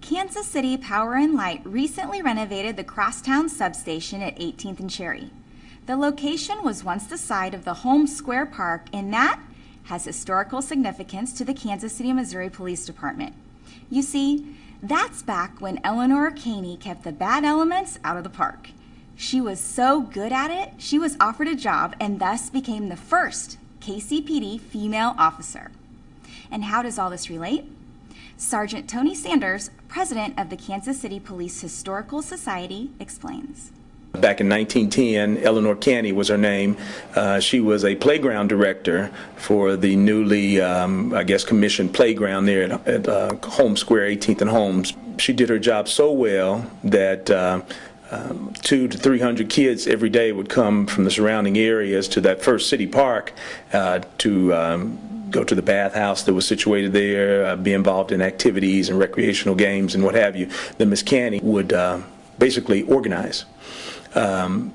Kansas City Power and Light recently renovated the Crosstown Sub-Station at 18th and Cherry. The location was once the site of the Holmes Square Park, and that has historical significance to the Kansas City, Missouri Police Department. You see, that's back when Eleanor Caney kept the bad elements out of the park. She was so good at it, she was offered a job and thus became the first KCPD female officer. And how does all this relate? Sergeant Tony Sanders, president of the Kansas City Police Historical Society, explains. Back in 1910, Eleanor Caney was her name. She was a playground director for the newly, commissioned playground there at Holmes Square, 18th and Holmes. She did her job so well that 200 to 300 kids every day would come from the surrounding areas to that first city park to go to the bathhouse that was situated there, be involved in activities and recreational games and what have you. Then Miss Caney would basically organize. Along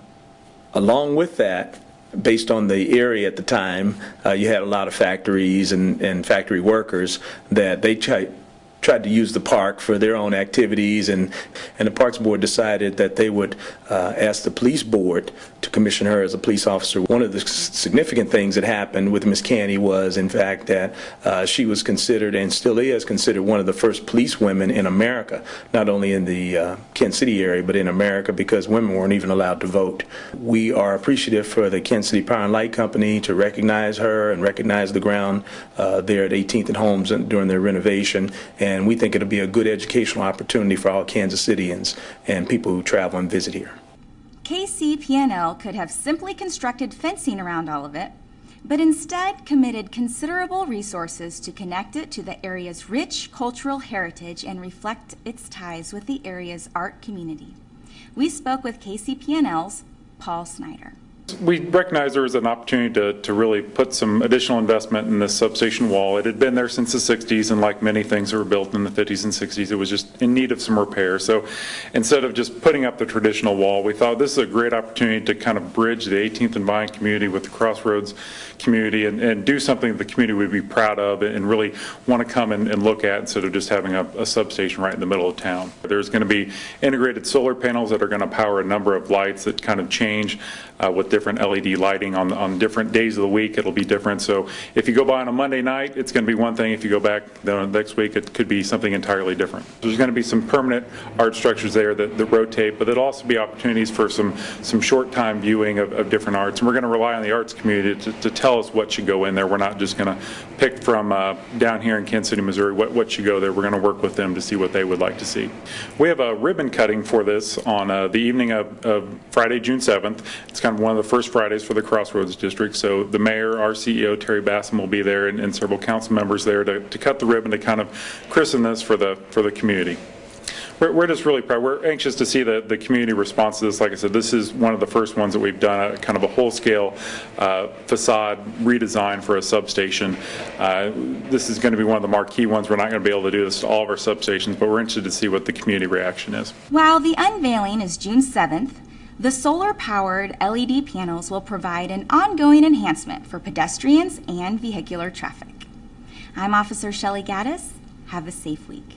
with that, based on the area at the time, you had a lot of factories and factory workers that they tried to use the park for their own activities, and the Parks Board decided that they would ask the police board to commission her as a police officer. One of the significant things that happened with Miss Caney was, in fact, that she was considered, and still is considered, one of the first police women in America, not only in the Kansas City area, but in America, because women weren't even allowed to vote. We are appreciative for the Kansas City Power and Light Company to recognize her and recognize the ground there at 18th and Holmes during their renovation. And we think it'll be a good educational opportunity for all Kansas Cityans and people who travel and visit here. KCP&L could have simply constructed fencing around all of it, but instead committed considerable resources to connect it to the area's rich cultural heritage and reflect its ties with the area's art community. We spoke with KCP&L's Paul Snyder. We recognized there was an opportunity to really put some additional investment in this substation wall. It had been there since the 60s, and like many things that were built in the 50s and 60s, it was just in need of some repair. So instead of just putting up the traditional wall, we thought this is a great opportunity to kind of bridge the 18th and Vine community with the Crossroads community and do something that the community would be proud of and really want to come and look at, instead of just having a substation right in the middle of town. There's going to be integrated solar panels that are going to power a number of lights that kind of change with different LED lighting on different days of the week. It'll be different. So if you go by on a Monday night, it's going to be one thing. If you go back the next week, it could be something entirely different. There's going to be some permanent art structures there that rotate, but there'll also be opportunities for some short-time viewing of different arts. And we're going to rely on the arts community to tell us what should go in there. We're not just going to pick from down here in Kansas City, Missouri, what should go there. We're going to work with them to see what they would like to see. We have a ribbon cutting for this on the evening of Friday, June 7th. It's kind of one of the first Fridays for the Crossroads District. So the mayor, our CEO, Terry Bassam, will be there, and several council members there to cut the ribbon to kind of christen this for the community. We're just really proud. We're anxious to see the community response to this. Like I said, this is one of the first ones that we've done, kind of a whole-scale facade redesign for a substation. This is going to be one of the marquee ones. We're not going to be able to do this to all of our substations, but we're interested to see what the community reaction is. While the unveiling is June 7th, the solar-powered LED panels will provide an ongoing enhancement for pedestrians and vehicular traffic. I'm Officer Shelley Gaddis. Have a safe week.